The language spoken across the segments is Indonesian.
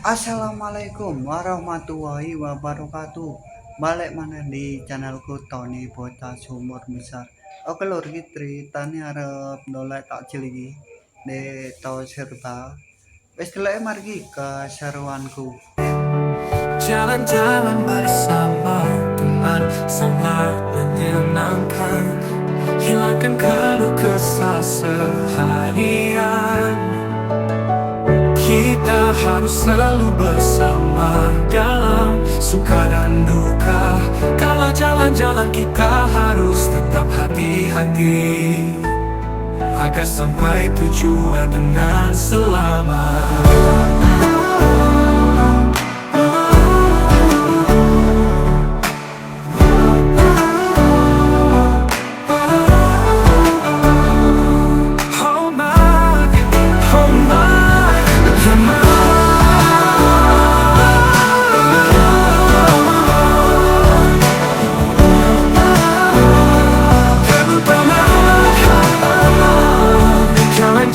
Assalamualaikum warahmatullahi wabarakatuh. Balik mana di channelku Tony Bocah Sumur Besar. Oke lur iki tani arep nolak takjil iki di tol serba. Wis delok margi ke seruanku. Jalan-jalan bersama teman sangat menyenangkan. Hilangkan keluh kesah seharian. Kita harus selalu bersama dalam suka dan duka. Kalau jalan-jalan kita harus tetap hati-hati agar sampai tujuan dengan selamat.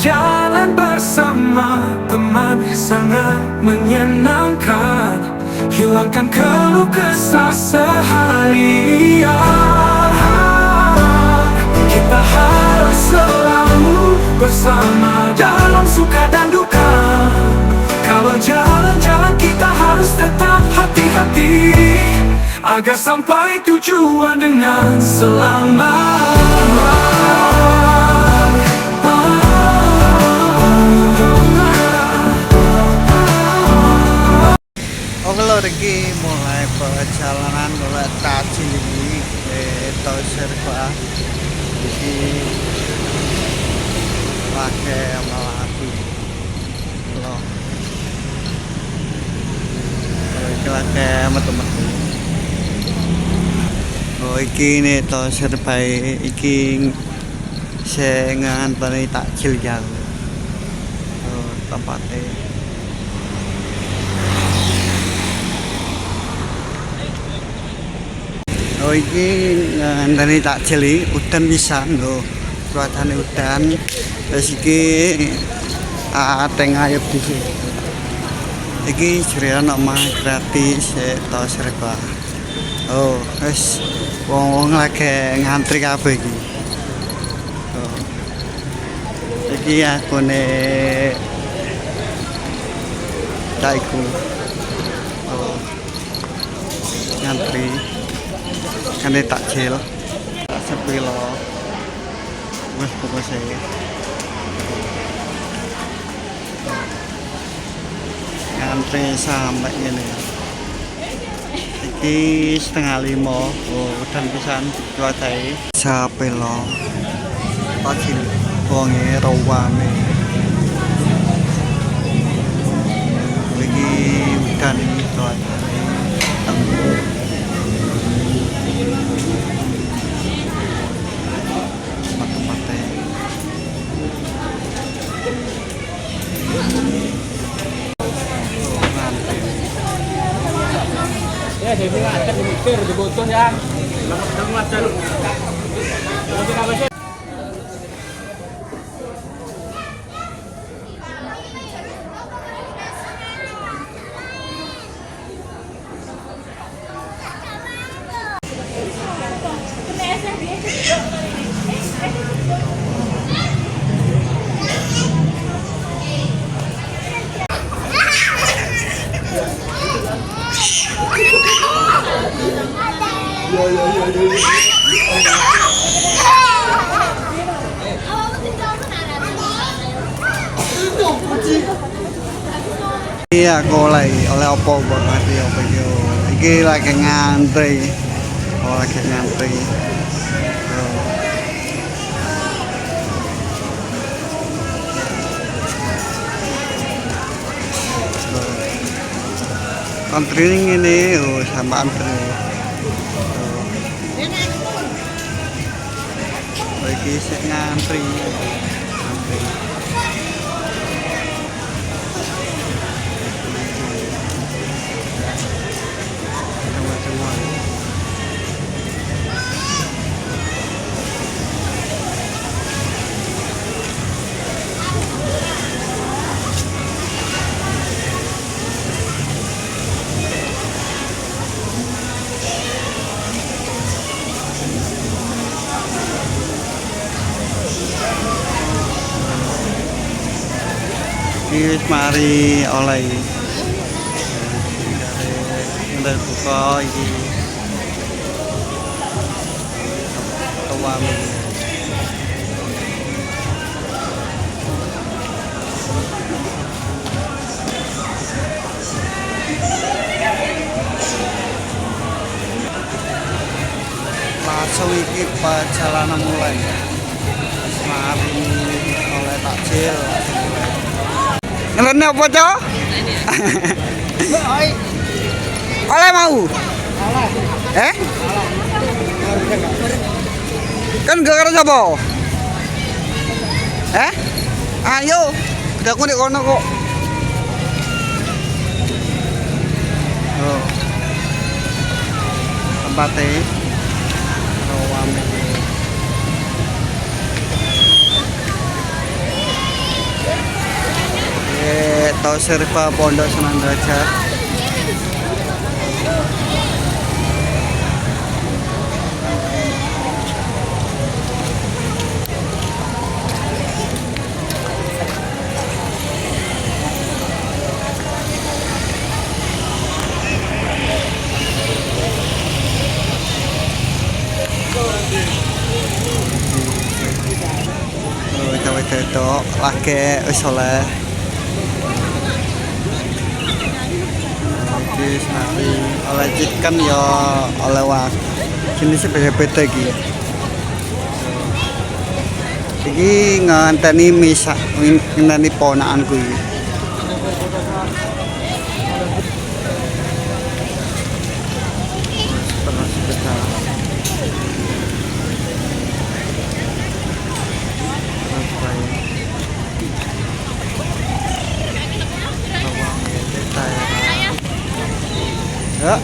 Jalan bersama teman sangat menyenangkan. Hilangkan keluh kesah seharian. Kita harus selalu bersama dalam suka dan duka. Kalau jalan-jalan kita harus tetap hati-hati agar sampai tujuan dengan selamat. Oke lur iki mulai perjalanan nolak takjil iki di tol serba. Iki pakai melati loh. Iki pakai metu-metu. Oh iki nih tol serba iki saya nganteni takjil ya. Oh tempatnya. Oh iki ngenteni takjil iki udan pisan lho. Cuacane udan. Terus iki ateng ayub dhisik. Iki jerian omah gratis to serba. Oh, wis wong-wong lagi ngantri kabeh iki. Oh. Iki akune caiku. Oh. Ngantri kan takjil sepi loh wes pokoknya ngantri sampai ini iki 4:30. Oh udah pisan cuacai sampai loh takjil wonge rawane iki udan cuacai Ya, jadi ngajak dimikir, dibutuh ya. Langsung ngajak. Iya aku oleh opo buat mati opo iki lagi ngantri. Oh lagi ngantri. Antri ini sama antri. Lagi ngantri. Antri. wis mari oleh dari buka iki tua langsung iki perjalanan mulai mari oleh takjil ngelene apa cok? Oleh mau? Kan gak karo sapa? Ayo, udah aku di kono kok. Oh. Tempatnya rame. Tau serba Pondok Sunan Derajat. Itu lagi wis oleh nanti oleh chicken ya oleh wak jenisnya beda-beda iki nganteni misak ngenteni ponakanku iki ya.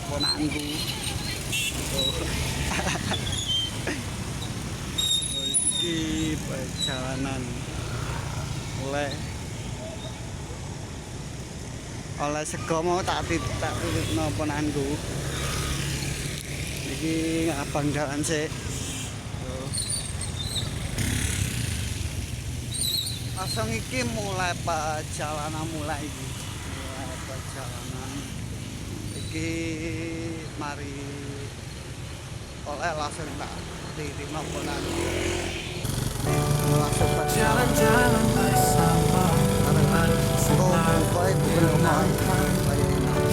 Ponakanku iki perjalanan oleh sego mau tak tutupno ponakanku iki abang jalan sik langsung iki mulai perjalanan iki mari oleh langsung tak diterima ponan langsung jalan-jalan bersama teman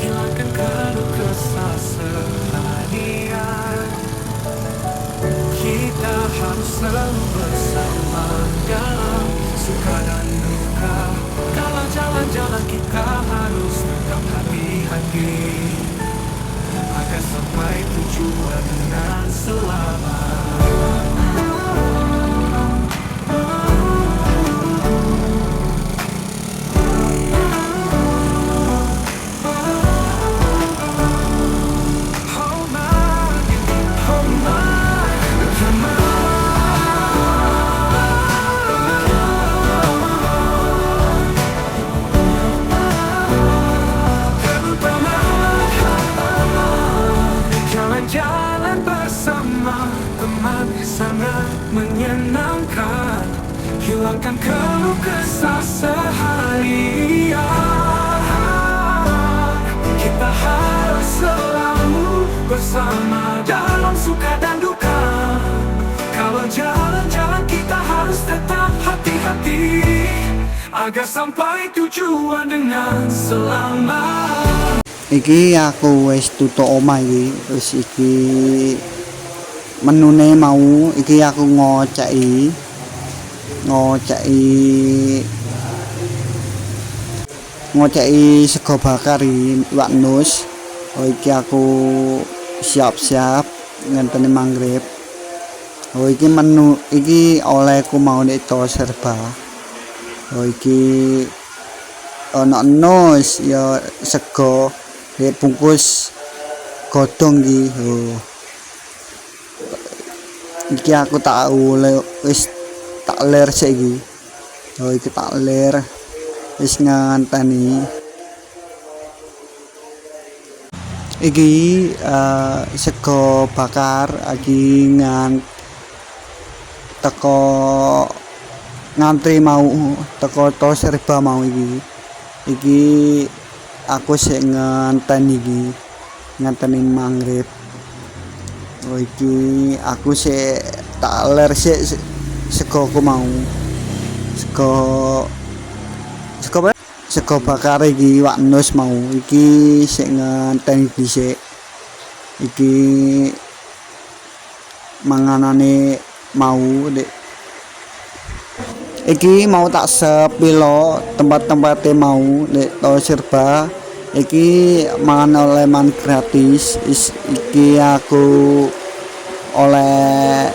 hilangkan keluh kesah seharian kita harus selalu bersama dalam suka dan duka kalau jalan-jalan kita harus tetap hati-hati agar sampai tujuan dengan selamat. Sangat menyenangkan hilangkan keluh kesah seharian kita harus selalu bersama dalam suka dan duka kalau jalan-jalan kita harus tetap hati-hati agar sampai tujuan dengan selamat. Iki aku wis tutuk omah iki terus iki menune mau iki aku ngoceki sego bakar iwak nus. Oh iki aku siap-siap ngenteni maghrib Oh iki menu iki olehku mau nek to serba. Oh iki ono nos ya sego bungkus godhong iki. Oh. Iki aku tahu wis tak ler sik iki. Oh iki tak ler wis nganteni. Iki sego bakar iki teko ngantri mau teko to serba mau iki aku sik nganteni maghrib. Oh iki aku sik tak ler sik segoku mau sego bakar iki wak nus mau iki sik ngenteni dhisik iki manganane mau dek iki mau tak sepilo tempat-tempatnya mau dek to serba iki mangan oleh man gratis iki aku oleh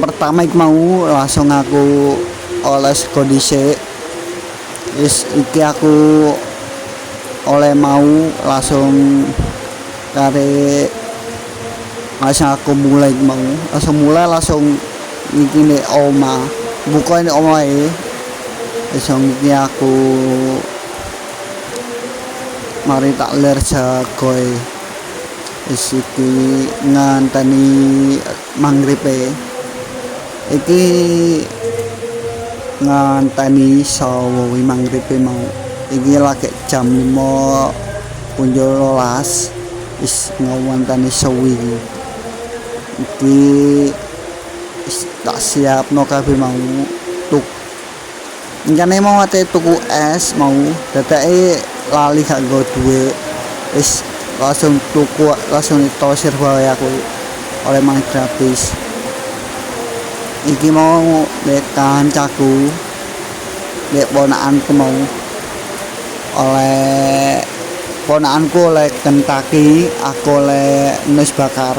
pertama iki mau langsung aku oleh sego dhisik iki aku oleh mau langsung aku mulai langsung iki nek oma buka nek omahe langsung iki aku mari tak ler jagoe iki nganteni mangribe iki nganteni sawo mangribe mau iki lagi jam 5:12 wis ngawantani sawi iki tak siapno kabeh mau tuk rencane mau ate tuku es mau dadake lali gak nggo duwe wis langsung tuku langsung to serba aku oleh mangan gratis iki mau nek kancaku nek ponakanku mau oleh ponakanku oleh Kentucky aku oleh nus bakar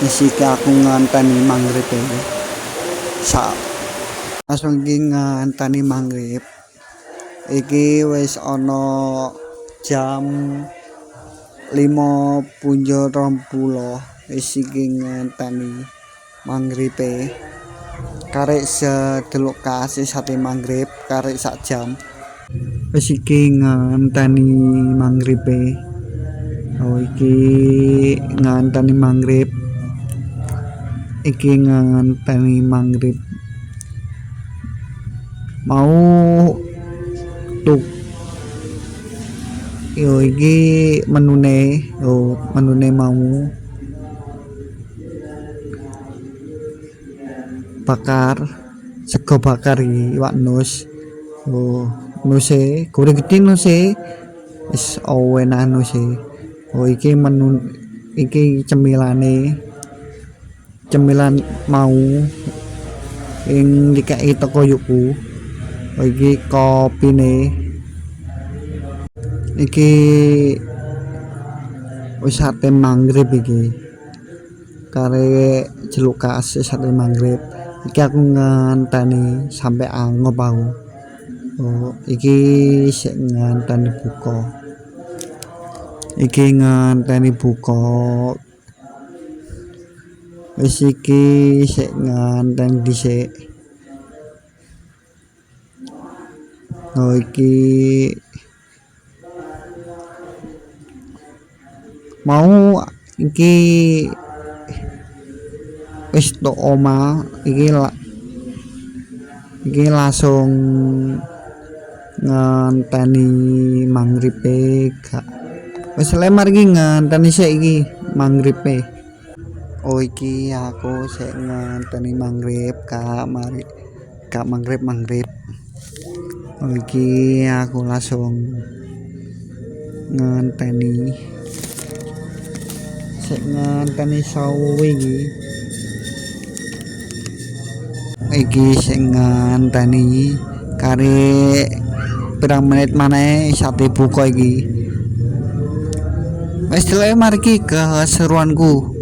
isi aku nganteni maghrib iki langsung iki nganteni maghrib iki wis ana jam 5:20 wis iki nganteni maghrib karek sedelok kasih sate maghrib karek sak jam wis iki nganteni maghrib oh iki nganteni maghrib iki nganteni maghrib mau tuk yo iki menune mau bakar sego bakar iki wak nus nuse goreng gede nuse wis enak nuse iki menu iki cemilan mau ing dikai teko yukku iki kopine iki wis sate maghrib iki kare jeluk kasih sate maghrib iki aku nganteni sampai angop aku iki sik nganteni buka iki nganteni buka wis iki sik nganteni dhisik iki mau iki wis tok oma iki langsung nganteni mangribe gak wis lemar iki nganteni sik iki mangribe oh iki aku sik nganteni maghrib kak maghrib oh iki aku langsung nganteni sik nganteni sawi iki sik nganteni kare pirang menit maneh sate buka iki wis lemar iki keseruanku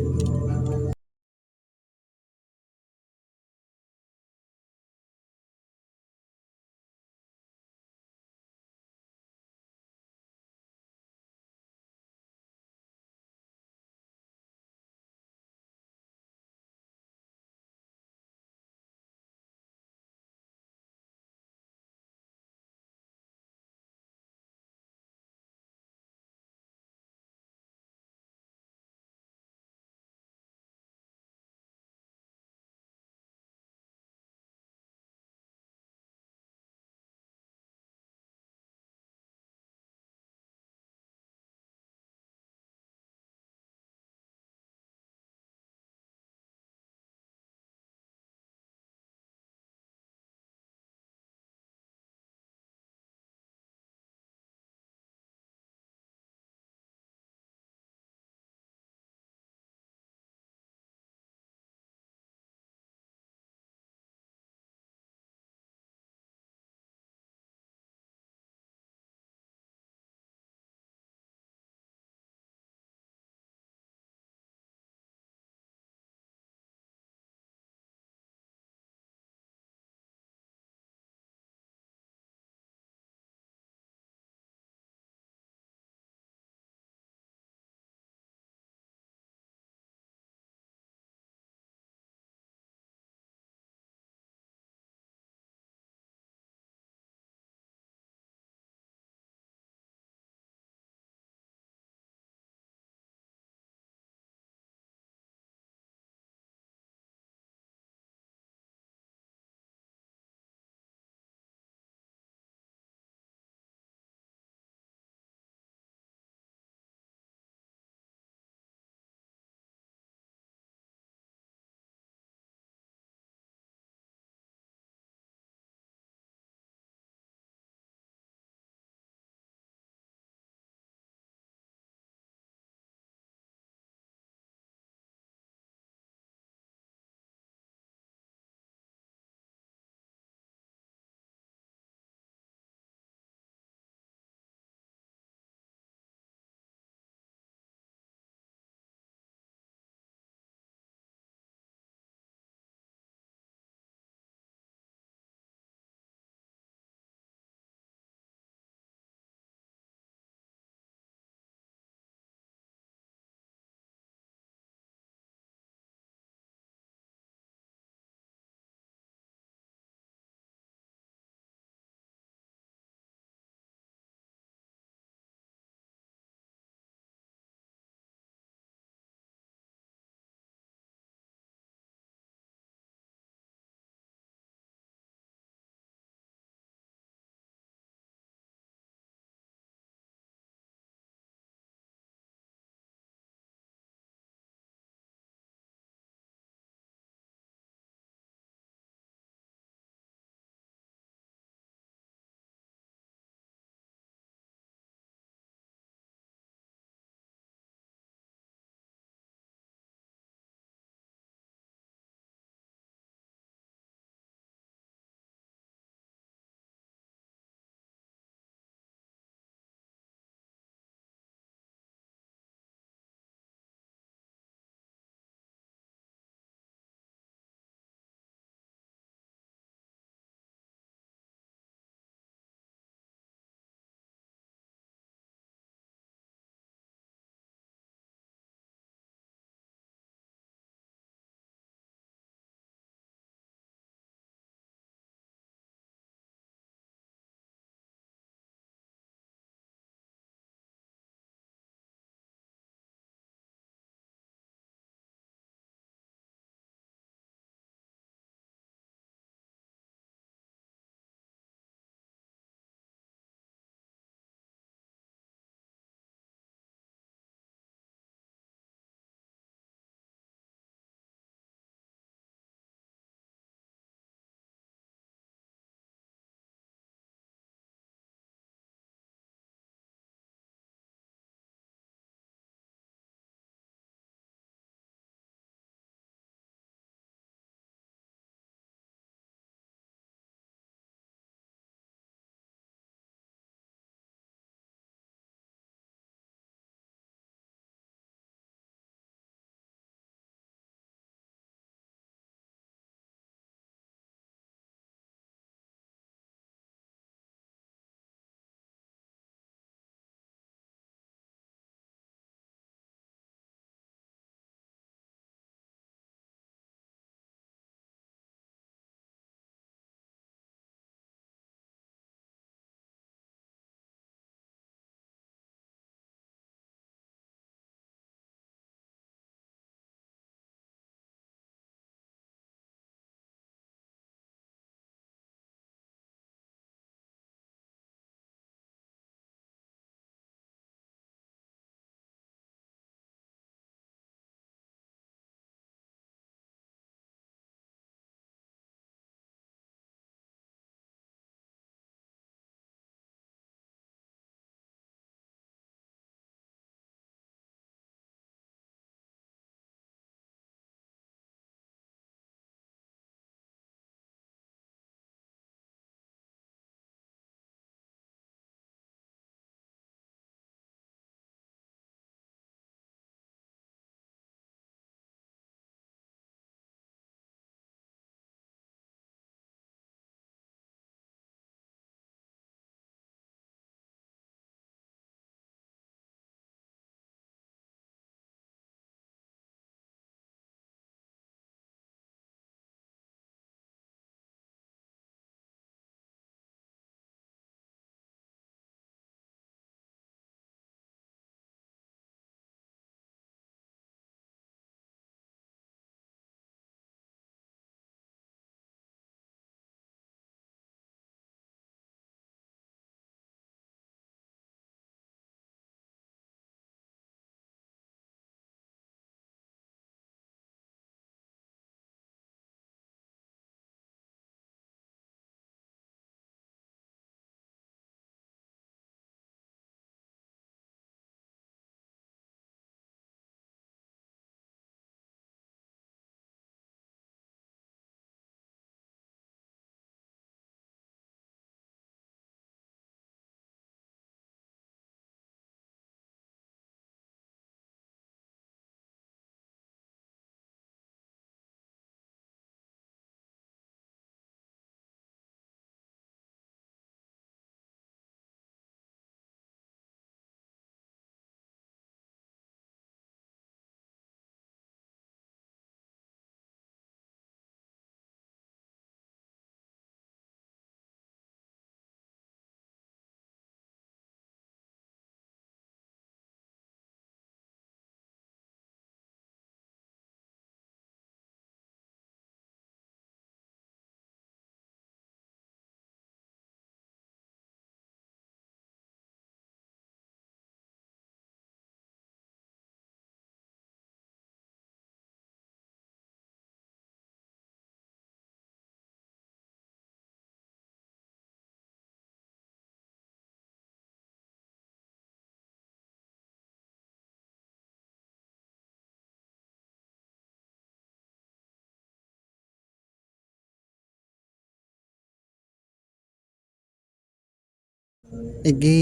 iki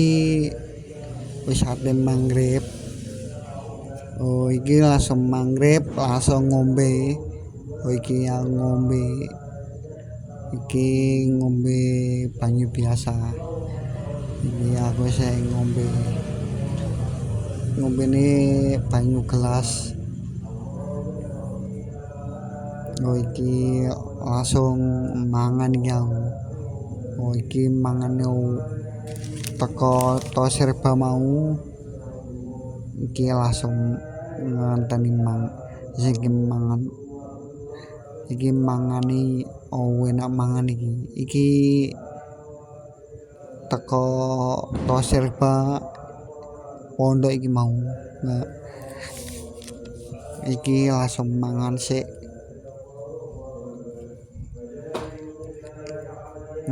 wis ate maghrib. Oh iki langsung maghrib langsung ngombe. Oh iki yang ngombe. Iki ngombe banyu biasa. Iki aku saya ngombe ini banyu gelas. Oh iki langsung mangan iki aku. Oh iki mangane teko to serba mau. Iki langsung nganteni iki mangani enak mangan iki teko to serba pondok iki mau. Nah, iki langsung mangan sik.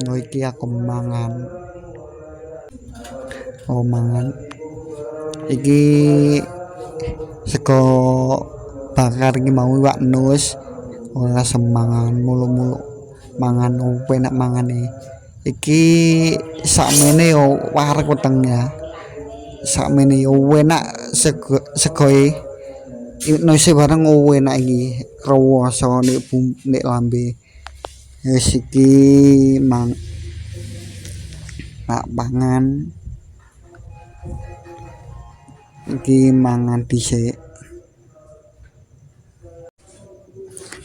Oh iki aku mangan. Oh mangan iki sego bakar iki mau iwak nus. Ora semangan mulu-mulu mangan enak mangane. Iki sakmene yo wareg wetengnya. Sakmene yo enak segoe. Nuse bareng enak iki rewoso nek lambe. Wis iki tak pangan. Iki mangan dhisik.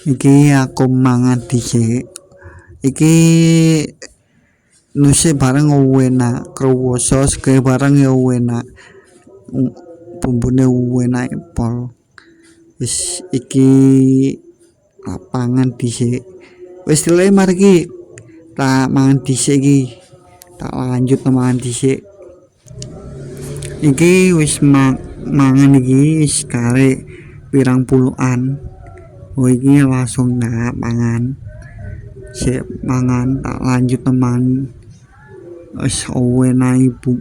Iki aku mangan dhisik. Iki nuse bareng enak, krewoso sego bareng ya enak. Bumbune enak pol. Wis iki pangan dhisik. Wis dilek mari iki tak mangan dhisik iki. Tak lanjut mangan dhisik. Iki wis mangan iki wis karek pirang puluhan. Oh iki langsung tak mangan. Sik mangan tak lanjut teman. Wis enak ibu.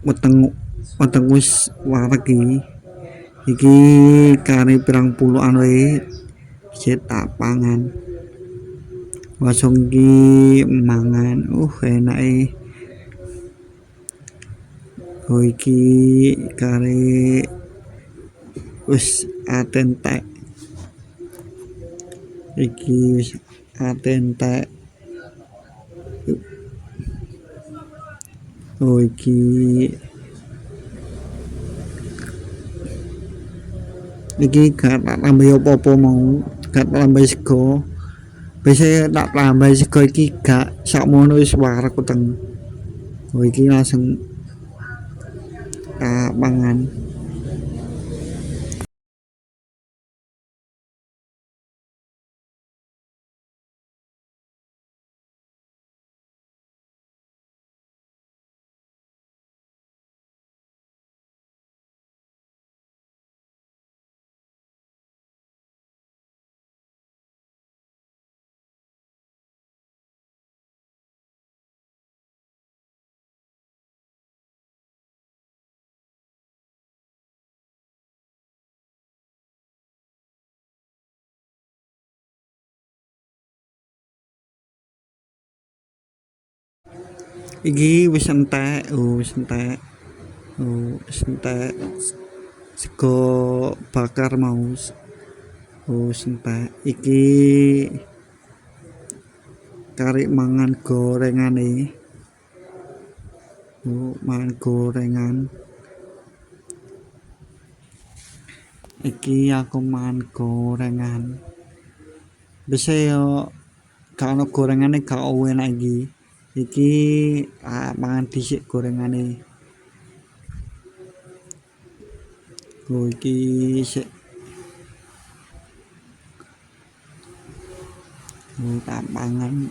Weteng wis wareg iki. Iki kare pirang puluhan wae. Sik tak pangan. Langsung iki mangan. Enak Oh iki kare wis atentek. Iki wis atentek. Oh iki gak tak tambah apa-apa mau, gak tambah sego. Biasanya tak tambah sego iki gak sakmono wis wareg weteng. Oh iki langsung tak pangan. Iki wis entek, wis entek. Wis entek sego bakar mau. Wis entek. Iki kari mangan gorengane. Mangan gorengan. Iki aku mangan gorengan. Bisa yo gak ono gorengane gak enak iki. Iki mangan dhisik gorengane. Iki sik tak pangan.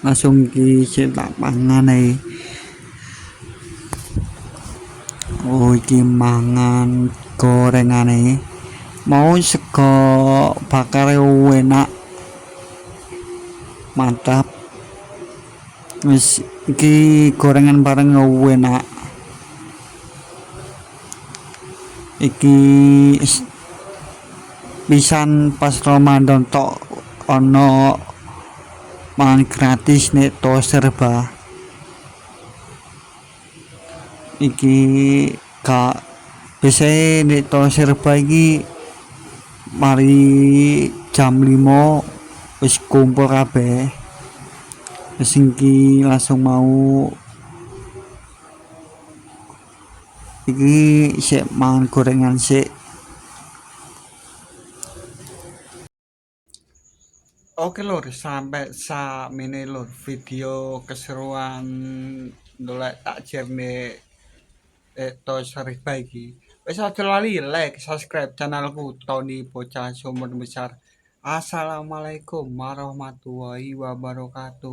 Langsung iki sik tak pangan ae. Oh iki mangan gorengane. Mau sego bakar enak. Mantap. Wis iki gorengan bareng enak. Iki pisan pas Ramadan tok ono mangan gratis nek to serba iki kak biasanya nek to serba iki mari jam 5 wis kumpul kabeh wis iki langsung mau iki sik mangan gorengan sik. Oke lur, sampai sakmene lur video keseruan dolek takjil nek to Sarifah iki. Wis aja lali like, subscribe channelku Tony Bocah Sumur Besar. Assalamualaikum warahmatullahi wabarakatuh.